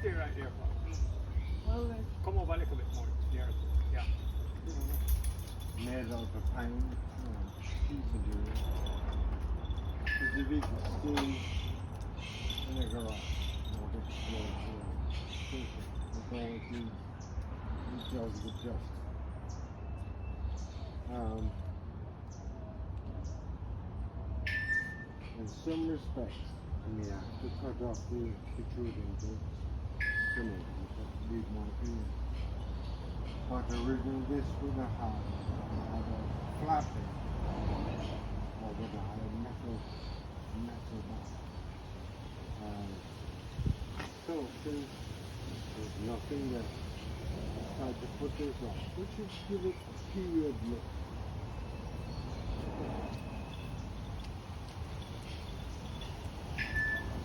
stay right there, Bob. Well, then, Come over a little bit more. There. Yeah. made out of pine, cheese material. Because if it could stay in a garage, it's all it needs. It does with just. In some respects, I mean, I have to cut off the protruding bits, leave my opinion. But originally this would have had a flapping, or would have had a metal back. So since there's nothing there, I tried to put this on, which would give it a period look.